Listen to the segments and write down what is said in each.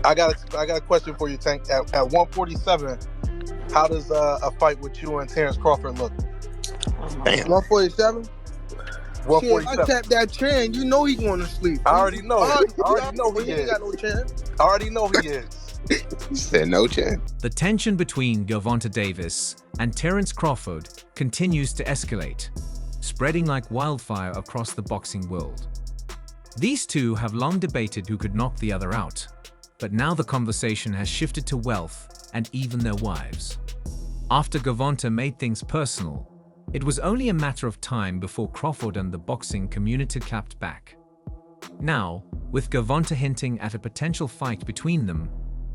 I got a question for you, Tank. At 147, how does a fight with you and Terence Crawford look? Damn. 147. Shit, if I 147. tap that chin, you know he going to sleep. I already know. I already know he he ain't is. got no chin. I already know he is. He said no chance. The tension between Gervonta Davis and Terence Crawford continues to escalate, spreading like wildfire across the boxing world. These two have long debated who could knock the other out, but now the conversation has shifted to wealth and even their wives. After Gervonta made things personal, it was only a matter of time before Crawford and the boxing community clapped back. Now, with Gervonta hinting at a potential fight between them,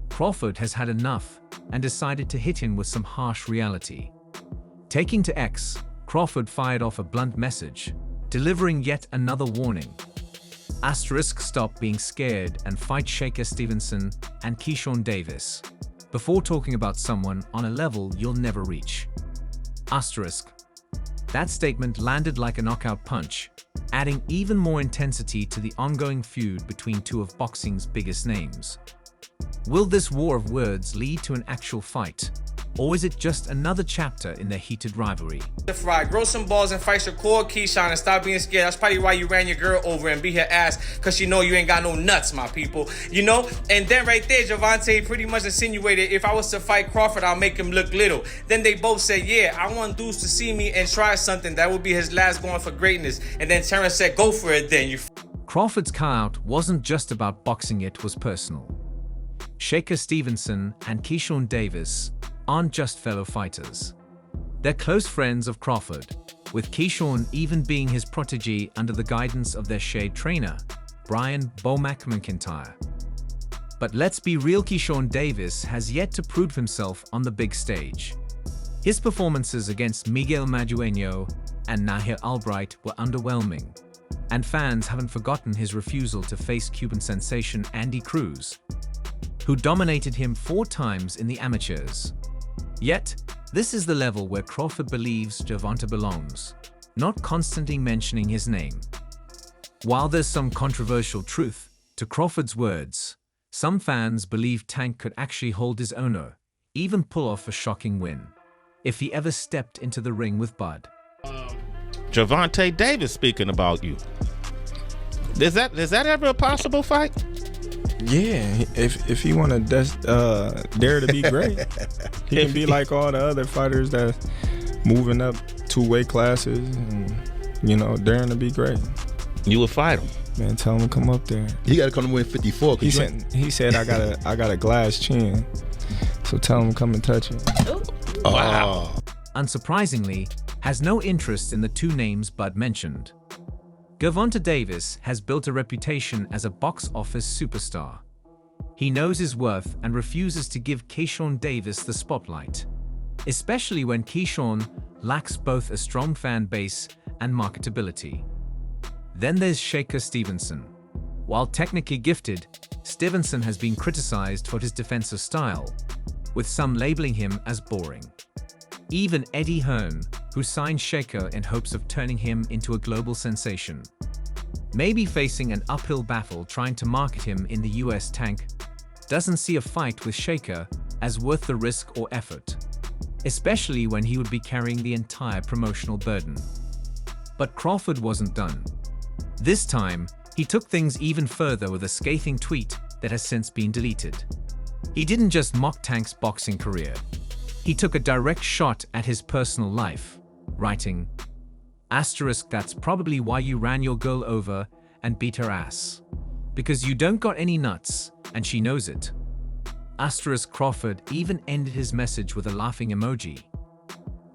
Crawford has had enough and decided to hit him with some harsh reality. Taking to X, Crawford fired off a blunt message, delivering yet another warning. Asterisk, stop being scared and fight Shaker Stevenson and Keyshawn Davis before talking about someone on a level you'll never reach. Asterisk. That statement landed like a knockout punch, adding even more intensity to the ongoing feud between two of boxing's biggest names. Will this war of words lead to an actual fight, or is it just another chapter in their heated rivalry? Fry, grow some balls and fight your core, Keyshawn, and stop being scared. That's probably why you ran your girl over and beat her ass, because she know you ain't got no nuts, my people. You know? And then right there, Gervonta pretty much insinuated, if I was to fight Crawford, I'll make him look little. Then they both said, yeah, I want dudes to see me and try something. That would be his last going for greatness. And then Terence said, go for it then, you Crawford's call-out wasn't just about boxing, it was personal. Shaker Stevenson and Keyshawn Davis aren't just fellow fighters. They're close friends of Crawford, with Keyshawn even being his protege under the guidance of their shade trainer, Brian Bomac McIntyre. But let's be real, Keyshawn Davis has yet to prove himself on the big stage. His performances against Miguel Madueño and Nahir Albright were underwhelming, and fans haven't forgotten his refusal to face Cuban sensation Andy Cruz, who dominated him 4 times in the amateurs. Yet, this is the level where Crawford believes Gervonta belongs, not constantly mentioning his name. While there's some controversial truth to Crawford's words, some fans believe Tank could actually hold his own, even pull off a shocking win, if he ever stepped into the ring with Bud. Gervonta Davis speaking about you. Is that ever a possible fight? Yeah, if he want to dare to be great, he can be like all the other fighters that moving up 2 weight classes and, daring to be great. You would fight him. Man, tell him to come up there. He got to come to win 54. He said I got a glass chin, so tell him to come and touch it. Wow. Unsurprisingly, has no interest in the 2 names Bud mentioned. Gervonta Davis has built a reputation as a box office superstar. He knows his worth and refuses to give Keyshawn Davis the spotlight, especially when Keyshawn lacks both a strong fan base and marketability. Then there's Shaker Stevenson. While technically gifted, Stevenson has been criticized for his defensive style, with some labeling him as boring. Even Eddie Hearn, who signed Shaker in hopes of turning him into a global sensation, may be facing an uphill battle trying to market him in the US. Tank doesn't see a fight with Shaker as worth the risk or effort, especially when he would be carrying the entire promotional burden. But Crawford wasn't done. This time, he took things even further with a scathing tweet that has since been deleted. He didn't just mock Tank's boxing career. He took a direct shot at his personal life, writing, "Asterisk, that's probably why you ran your girl over and beat her ass. Because you don't got any nuts, and she knows it." Asterisk, Crawford even ended his message with a laughing emoji.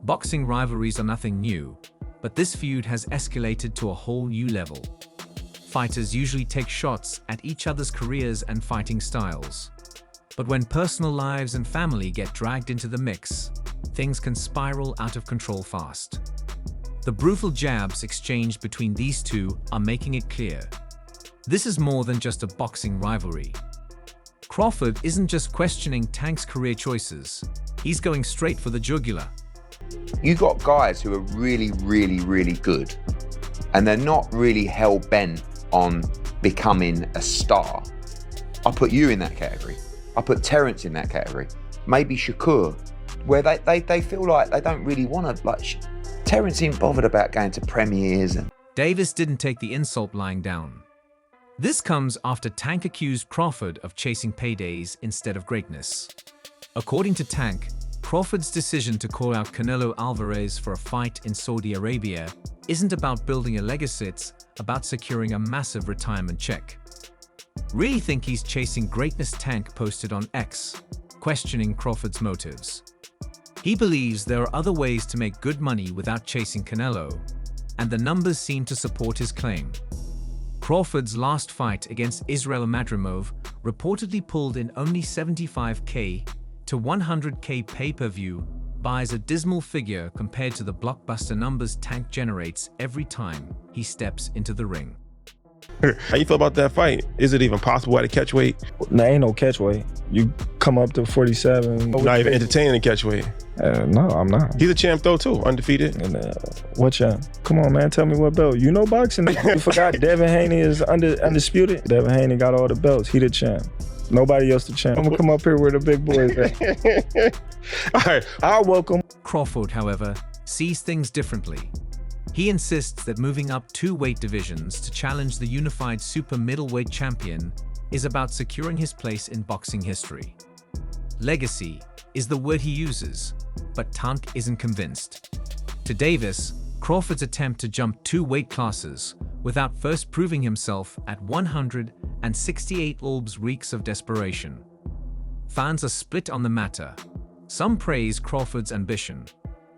Boxing rivalries are nothing new, but this feud has escalated to a whole new level. Fighters usually take shots at each other's careers and fighting styles. But when personal lives and family get dragged into the mix, things can spiral out of control fast. The brutal jabs exchanged between these two are making it clear. This is more than just a boxing rivalry. Crawford isn't just questioning Tank's career choices, he's going straight for the jugular. You got guys who are really, really, really good, and they're not really hell-bent on becoming a star. I put you in that category. I put Terence in that category. Maybe Shakur, where they feel like they don't really want to, like, Terence ain't bothered about going to premieres. And Davis didn't take the insult lying down. This comes after Tank accused Crawford of chasing paydays instead of greatness. According to Tank, Crawford's decision to call out Canelo Alvarez for a fight in Saudi Arabia isn't about building a legacy, it's about securing a massive retirement check. Really think he's chasing greatness, Tank posted on X, questioning Crawford's motives. He believes there are other ways to make good money without chasing Canelo, and the numbers seem to support his claim. Crawford's last fight against Israil Madrimov reportedly pulled in only $75K to $100K pay-per-view, buys a dismal figure compared to the blockbuster numbers Tank generates every time he steps into the ring. How you feel about that fight? Is it even possible at a catch weight? Nah, ain't no catch weight. You come up to 47. Not even entertaining a catch weight. No, I'm not. He's a champ though too, undefeated. And, what champ? Come on, man, tell me what belt. You know boxing. You forgot Devin Haney is undisputed. Devin Haney got all the belts. He the champ. Nobody else the champ. I'm gonna come up here where the big boys at. All right, I'll welcome. Crawford, however, sees things differently. He insists that moving up 2 weight divisions to challenge the unified super middleweight champion is about securing his place in boxing history. Legacy is the word he uses, but Tank isn't convinced. To Davis, Crawford's attempt to jump 2 weight classes without first proving himself at 168 Olbs reeks of desperation. Fans are split on the matter. Some praise Crawford's ambition,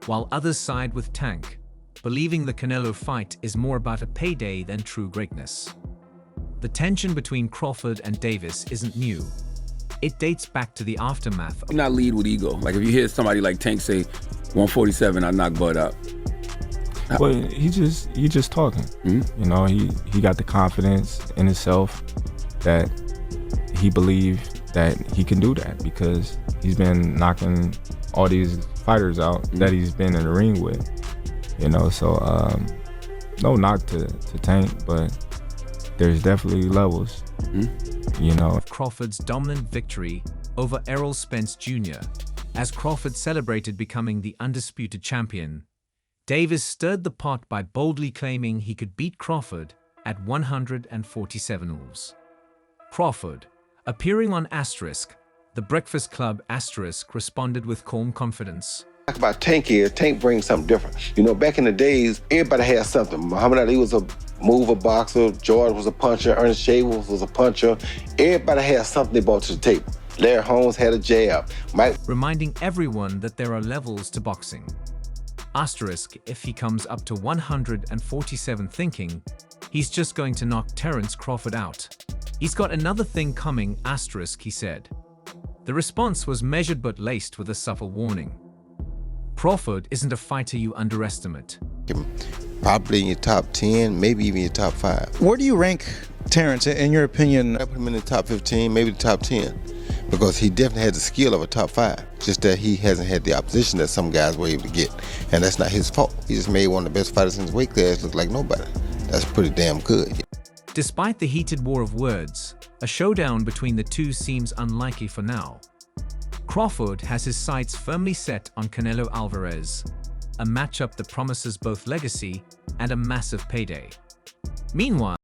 while others side with Tank, believing the Canelo fight is more about a payday than true greatness. The tension between Crawford and Davis isn't new. It dates back to the aftermath of— Do not lead with ego. Like if you hear somebody like Tank say, 147, I knock Bud out. Well, he just talking. Mm-hmm. You know, he got the confidence in himself that he believed that he can do that because he's been knocking all these fighters out that he's been in the ring with. You know, so no knock to Tank, but there's definitely levels. You know, Crawford's dominant victory over Errol Spence Jr. As Crawford celebrated becoming the undisputed champion, Davis stirred the pot by boldly claiming he could beat Crawford at 147 Olbs. Crawford, appearing on Asterisk, the Breakfast Club Asterisk, responded with calm confidence. About Tank is, Tank brings something different. You know, back in the days, everybody had something. Muhammad Ali was a mover boxer, George was a puncher, Ernest Shavers was a puncher. Everybody had something they brought to the table. Larry Holmes had a jab. Reminding everyone that there are levels to boxing. Asterisk, if he comes up to 147 thinking, he's just going to knock Terence Crawford out. He's got another thing coming, asterisk, he said. The response was measured but laced with a subtle warning. Crawford isn't a fighter you underestimate. Probably in your top 10, maybe even your top 5. Where do you rank Terence, in your opinion? I put him in the top 15, maybe the top 10, because he definitely has the skill of a top 5. Just that he hasn't had the opposition that some guys were able to get, and that's not his fault. He just made one of the best fighters in his weight class look like nobody. That's pretty damn good. Despite the heated war of words, a showdown between the two seems unlikely for now. Crawford has his sights firmly set on Canelo Alvarez, a matchup that promises both legacy and a massive payday. Meanwhile,